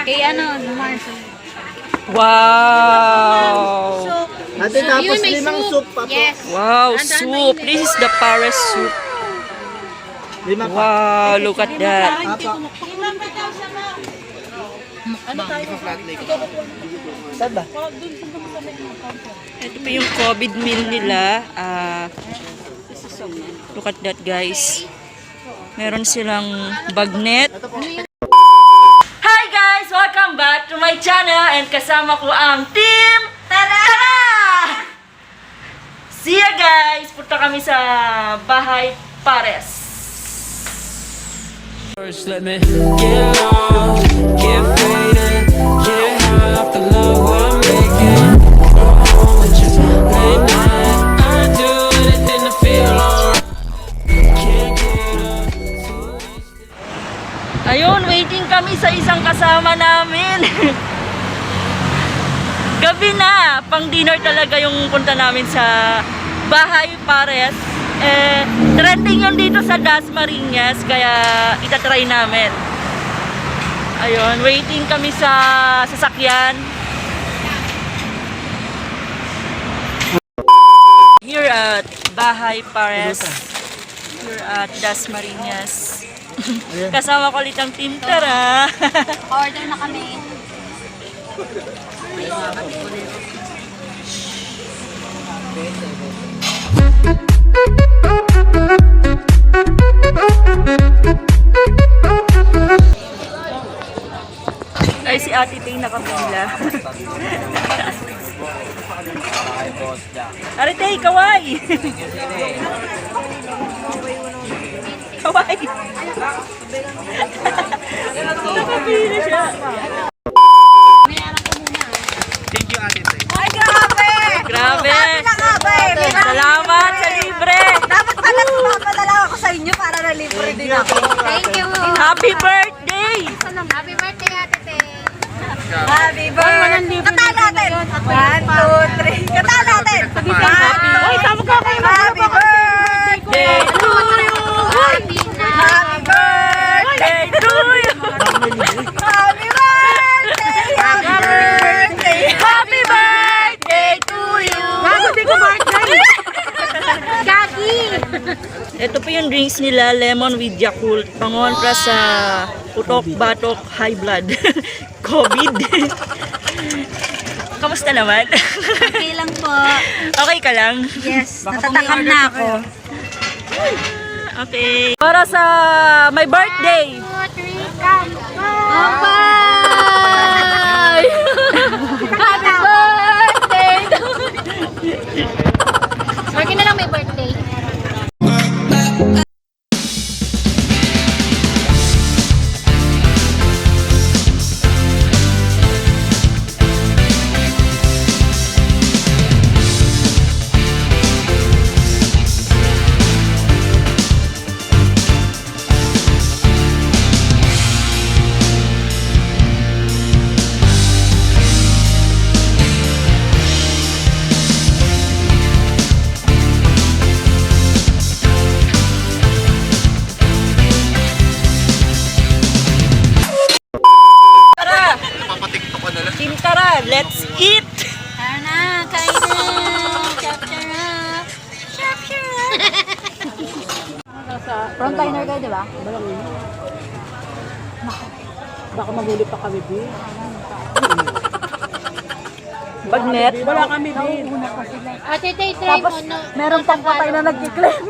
Kay ano, Mars. Wow! Ate, tapos limang soup pa po. Yes. Wow, soup. This is the Paris soup. Lima pa. Wow, look at that. Apa. Saan ba? Ito pa yung COVID meal nila. Look at that, guys. Meron silang bagnet. Hi guys! Welcome back to my channel and kasama ko ang team Tara! See ya guys! Punta kami sa Bahay Pares. First, let me get lost, get faded, get high off the love we're making. Go home with you late night. I do anything to feel alright. Can't get up. Ayun, waiting kami sa isang kasama namin. Gabi na, pang dinner talaga yung punta namin sa Bahay Pares. Trending yun dito sa Dasmariñas, kaya itatry namin. Ayun, waiting kami sa sasakyan. Here at Bahay Pares. Here at Dasmariñas. Kasama ko ulit ang team Tara. Order na kami. Ay, si Ate Tay nakapila. Ate Tay, kaway! Kaway! Nakapila siya. Thank you, Ate. Ay, grabe! Grabe! Grabe! Salamat sa libre! Dapat pala sumapadala ako sa inyo para na-libre din ako. Thank you! Happy birthday! Happy birthday, Ate Te! Happy birthday! Kata natin! 1, 2, 3! Kata natin! Uy, tama ka kayo! Happy birthday to you! Happy Birthday to you! Happy birthday! Happy birthday! Happy birthday to you! Bago di ko birthday! Gagi! Ito po yung drinks nila, lemon with Yakult. Pangontra sa putok, batok, high blood. COVID. Kamusta naman? Okay lang po. Okay ka lang? Yes, natatakam na ako. Okay. Para sa my birthday. 2, 3, come! Bye! Happy birthday! Sorry na lang may birthday. Tara! Team Tara, let's eat! Tara na, kain na! Capture up! Capture up! Frontliner kayo, di ba? Baka maghuli pa kami, B. Bagnet. Wala kami, B. Ate Tay, try mo. No, Meron pang patay na nagkiklaim.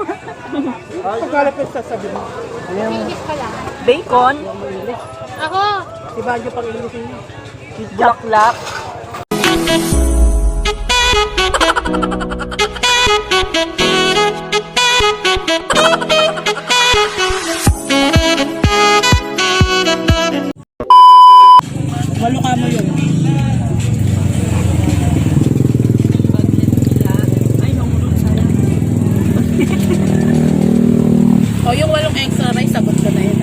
Pagkalapit sasabihin mo. English ka lang. Bacon, Ako! Si Banjo pang ilisin niyo. bulaklak, Walo ka mo yun. O yung walong extra rice, sagot ko na yun.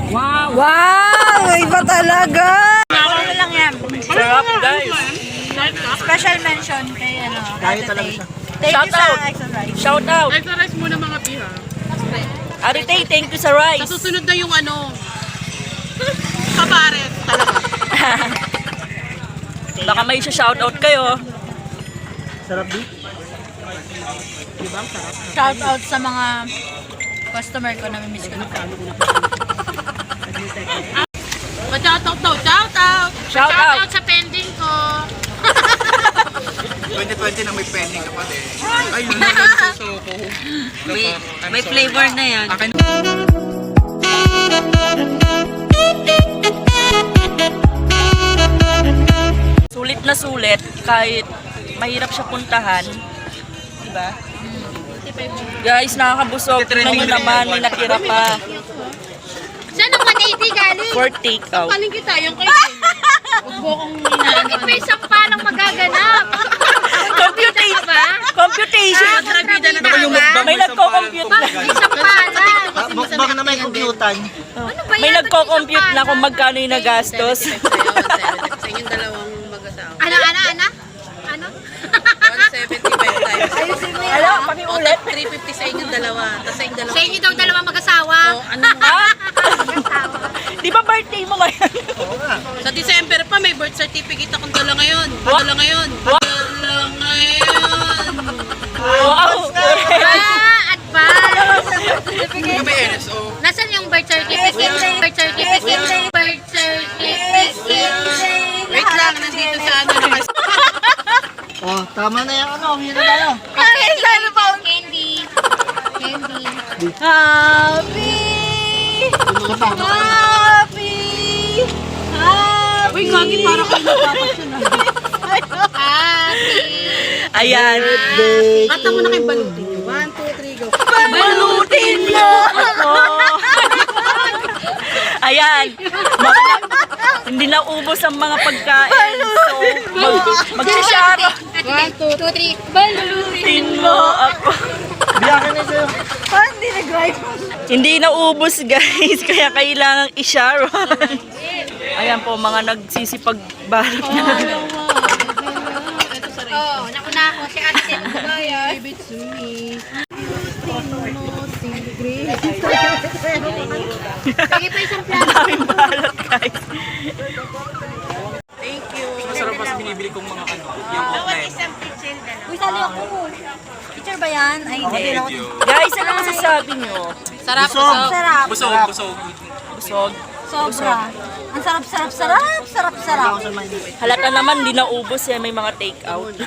wow! Wow! Iba talaga! Ako na lang yan. Sarap guys! Special mention kay ano. Kaya Ate talaga Tay. siya. Thank Shout you sa out. extra rice. Shout out! Extra rice muna mga piha. Ate Tay, thank you sa rice. Sa susunod na yung ano. Baka may shoutout kayo. Shout out sa mga customer ko, namimiss ko na po. Pa-shoutout daw, shoutout! Shoutout! sa pending ko. 2020 na may pending ka pa din. Ayun, so ko. May flavor na yan. Akin Sulit na sulit kahit mahirap siya puntahan. Diba? Guys, nakakabusog. Tingnan nyo naman, may natira pa Saan ang 180 galing? for takeout. Kaling kita, yung kayo. Huwag mo akong Bakit may isang palang magaganap? Computation! Computation! Trabida na Baka yung mukbang May nagko-compute na. Bakit isang palang? mukbang na may computan. Ano ba May yan? nagko-compute na kung magkano yung nagastos. Sa inyong dalawang mag-asawa. Ano? 175 times. Ayusin mo yan. Ano? Pakiulit. 350 sa inyong dalawa. Tapos sa inyong dalawa. Sa inyo daw dalawang mag-asawa. Oh, ano mo? Ha? Di ba birthday mo ngayon? Sa December pa, may birth certificate akong dala ngayon. Dala ngayon. Dala ngayon. Wow! Advance! Yung may NSO. Nasaan yung birth certificate? Birth certificate? Birth certificate? Wait lang, nandito sa ano naman. Oh, tama na yung ano, yun na tayo. Candy. Candy. Happy! Happy! Happy! Uy, gagi, para kayo napapasyon na. Happy! Ayan. Kata mo na kayong balutin nyo. 1, 2, 3, go. Balutin mo ako! Ayan. Hindi na ubos ang mga pagkain. So, magsishare. 1, 2, 3. Balutin mo ako. Biyakin na sa'yo. Hindi na ubos guys, kaya kailangang i-share. Ayan po, mga nagsisipagbalot na. Oh, nauna ako si Ate Tel. Sige pa isang plato. Daming balot guys. Thank you. Masarap pa sa binibili kong mga ano, yung offline. Uy, sali ako. Teacher ba yan? Ay, hindi. Guys, ano masasabi nyo? Sarap, Busog. busog. Sarap. Busog, busog. Busog. Sobra. Ang sarap. Halata naman, hindi na ubos eh. May mga take-out.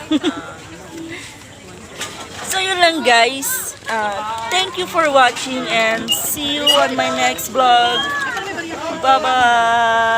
So yun lang guys. Thank you for watching and see you on my next vlog. Bye-bye!